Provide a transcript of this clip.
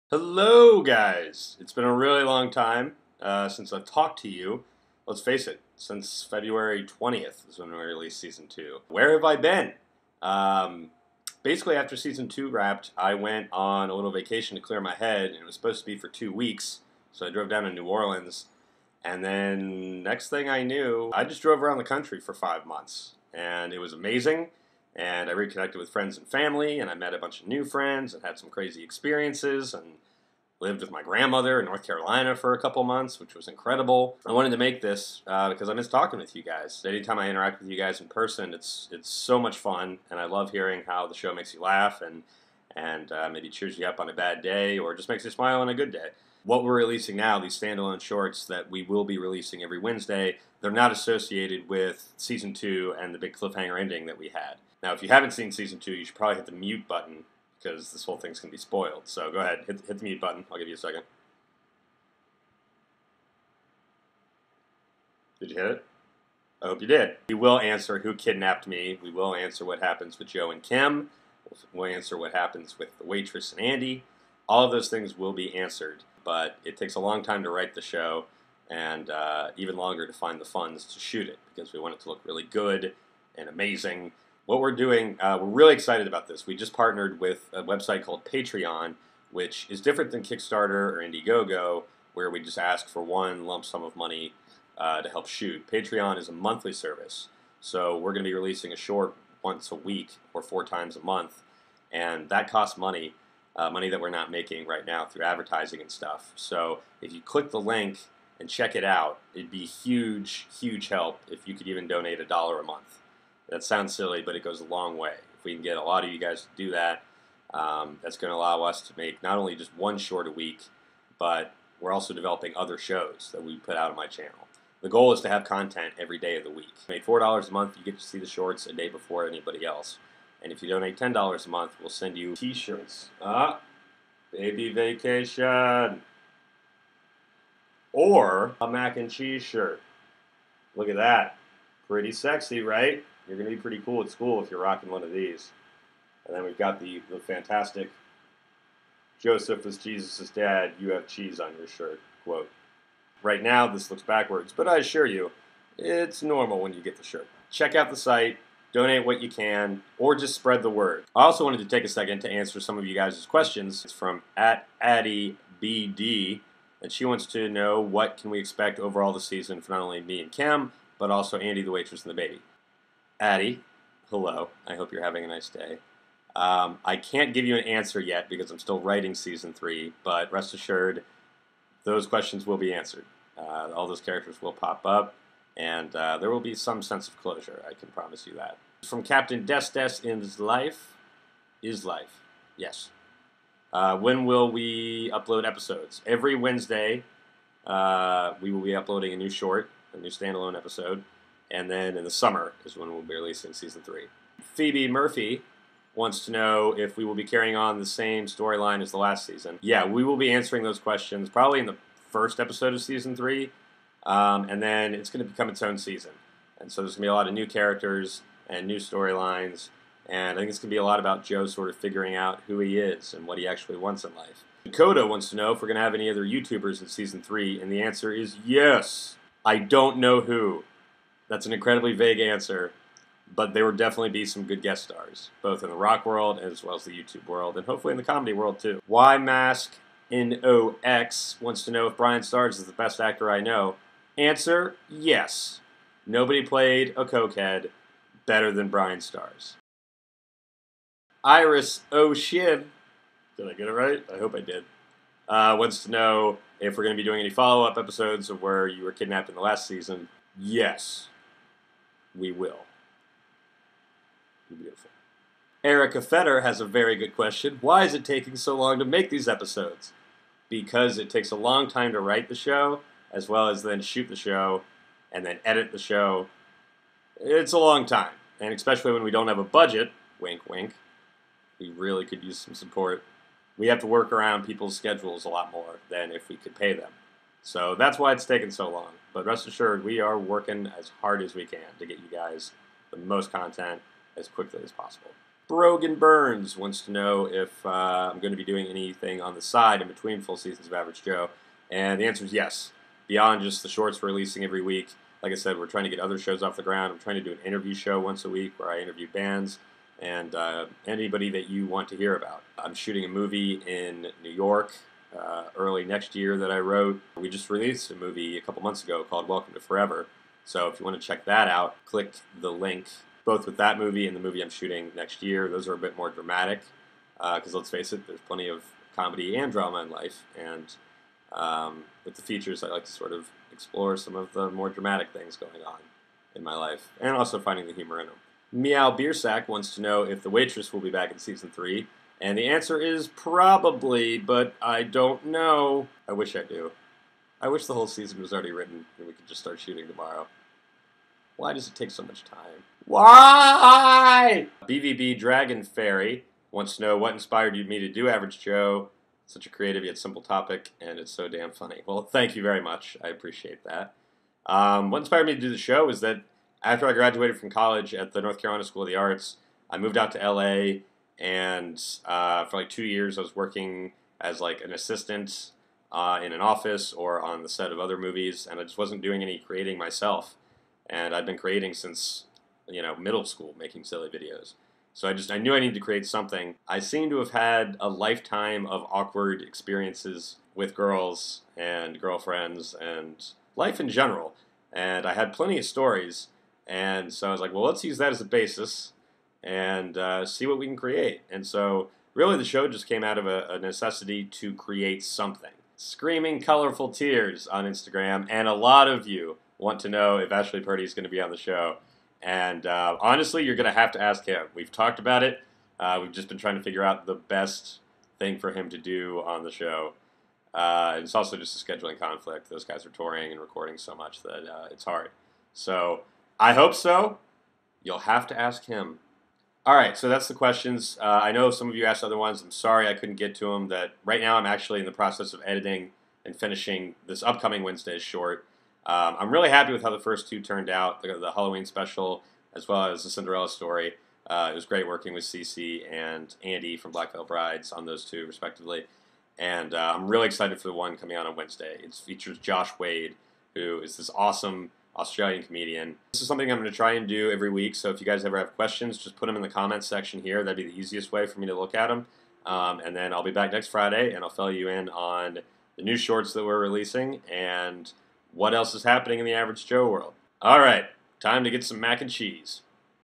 Hello, guys! It's been a really long time since I've talked to you. Let's face it, since February 20th is when we released Season 2. Where have I been? Um, Basically, after Season 2 wrapped, I went on a little vacation to clear my head, and it was supposed to be for 2 weeks, so I drove down to New Orleans, and then next thing I knew, I just drove around the country for 5 months, and it was amazing. And I reconnected with friends and family, and I met a bunch of new friends and had some crazy experiences, and lived with my grandmother in North Carolina for a couple months, which was incredible. I wanted to make this because I miss talking with you guys. Anytime I interact with you guys in person, it's so much fun, and I love hearing how the show makes you laugh and maybe cheers you up on a bad day or just makes you smile on a good day. What we're releasing now, these standalone shorts that we will be releasing every Wednesday, they're not associated with Season 2 and the big cliffhanger ending that we had. Now, if you haven't seen Season 2, you should probably hit the mute button because this whole thing's going to be spoiled. So go ahead, hit the mute button. I'll give you a second. Did you hit it? I hope you did. We will answer who kidnapped me. We will answer what happens with Joe and Kim. We'll answer what happens with the waitress and Andy. All of those things will be answered, but it takes a long time to write the show and even longer to find the funds to shoot it because we want it to look really good and amazing. What we're doing, we're really excited about this. We just partnered with a website called Patreon, which is different than Kickstarter or Indiegogo, where we just ask for one lump sum of money to help shoot. Patreon is a monthly service, so we're going to be releasing a short once a week or 4 times a month, and that costs money, money that we're not making right now through advertising and stuff. So if you click the link and check it out, it'd be huge, huge help if you could even donate $1 a month. That sounds silly, but it goes a long way. If we can get a lot of you guys to do that, that's going to allow us to make not only just one short a week, but we're also developing other shows that we put out on my channel. The goal is to have content every day of the week. Make $4 a month, you get to see the shorts a day before anybody else. And if you donate $10 a month, we'll send you t-shirts. Baby vacation. Or a mac and cheese shirt. Look at that. Pretty sexy, right? You're going to be pretty cool at school if you're rocking one of these. And then we've got the fantastic Joseph was Jesus' dad, you have cheese on your shirt quote. Right now, this looks backwards, but I assure you, it's normal when you get the shirt. Check out the site, donate what you can, or just spread the word. I also wanted to take a second to answer some of you guys' questions. It's from @AddieBD, and she wants to know what can we expect overall this season for not only me and Kim, but also Andy, the waitress, and the baby. Addie, hello. I hope you're having a nice day. I can't give you an answer yet because I'm still writing Season 3, but rest assured, those questions will be answered. All those characters will pop up, and there will be some sense of closure. I can promise you that. From Captain Desdes in Life, yes. When will we upload episodes? Every Wednesday, we will be uploading a new short, a new standalone episode. And then in the summer is when we'll be releasing Season 3. Phoebe Murphy wants to know if we will be carrying on the same storyline as the last season. Yeah, we will be answering those questions probably in the first episode of Season 3, and then it's going to become its own season. And so there's going to be a lot of new characters and new storylines, and I think it's going to be a lot about Joe sort of figuring out who he is and what he actually wants in life. Dakota wants to know if we're going to have any other YouTubers in Season 3, and the answer is yes. I don't know who. That's an incredibly vague answer, but there will definitely be some good guest stars, both in the rock world as well as the YouTube world, and hopefully in the comedy world too. YMaskNOX wants to know if Brian Stars is the best actor I know. Answer, yes. Nobody played a cokehead better than Brian Stars. Iris O'Shiv, did I get it right? I hope I did. Wants to know if we're going to be doing any follow-up episodes of where you were kidnapped in the last season. Yes. We will. Be beautiful. Erica Fetter has a very good question. Why is it taking so long to make these episodes? Because it takes a long time to write the show, as well as then shoot the show, and then edit the show. It's a long time. And especially when we don't have a budget, wink, wink, we really could use some support. We have to work around people's schedules a lot more than if we could pay them. So that's why it's taken so long. But rest assured, we are working as hard as we can to get you guys the most content as quickly as possible. Brogan Burns wants to know if I'm going to be doing anything on the side in between full seasons of Average Joe. And the answer is yes. Beyond just the shorts we're releasing every week, like I said, we're trying to get other shows off the ground. I'm trying to do an interview show once a week where I interview bands and anybody that you want to hear about. I'm shooting a movie in New York early next year that I wrote. We just released a movie a couple months ago called Welcome to Forever. So if you want to check that out, click the link both with that movie and the movie I'm shooting next year. Those are a bit more dramatic because let's face it, there's plenty of comedy and drama in life. And with the features, I like to sort of explore some of the more dramatic things going on in my life and also finding the humor in them. Meow Beersack wants to know if The Waitress will be back in Season 3. And the answer is probably, but I don't know. I wish I do. I wish the whole season was already written and we could just start shooting tomorrow. Why does it take so much time? Why? BVB Dragon Fairy wants to know what inspired me to do Average Joe. Such a creative yet simple topic, and it's so damn funny. Well, thank you very much. I appreciate that. What inspired me to do the show is that after I graduated from college at the North Carolina School of the Arts, I moved out to LA, and for like 2 years I was working as like an assistant in an office or on the set of other movies, and I just wasn't doing any creating myself. And I've been creating since, middle school, making silly videos. So I knew I needed to create something. I seem to have had a lifetime of awkward experiences with girls and girlfriends and life in general. And I had plenty of stories. And so I was like, well, let's use that as a basis and see what we can create. And so really the show just came out of a necessity to create something. Screaming colorful tears on Instagram, and a lot of you want to know if Ashley Purdy is going to be on the show. And honestly, you're going to have to ask him. We've talked about it. We've just been trying to figure out the best thing for him to do on the show. It's also just a scheduling conflict. Those guys are touring and recording so much that it's hard. So I hope so. You'll have to ask him. All right, so that's the questions. I know some of you asked other ones. I'm sorry I couldn't get to them. That right now I'm actually in the process of editing and finishing this upcoming Wednesday's short. I'm really happy with how the first two turned out, the Halloween special as well as the Cinderella story. It was great working with Cece and Andy from Black Veil Brides on those two, respectively. And I'm really excited for the one coming out on Wednesday. It features Josh Wade, who is this awesome Australian comedian. This is something I'm going to try and do every week, so if you guys ever have questions, just put them in the comments section here. That'd be the easiest way for me to look at them. And then I'll be back next Friday, and I'll fill you in on the new shorts that we're releasing and what else is happening in the Average Joe world. All right, time to get some mac and cheese.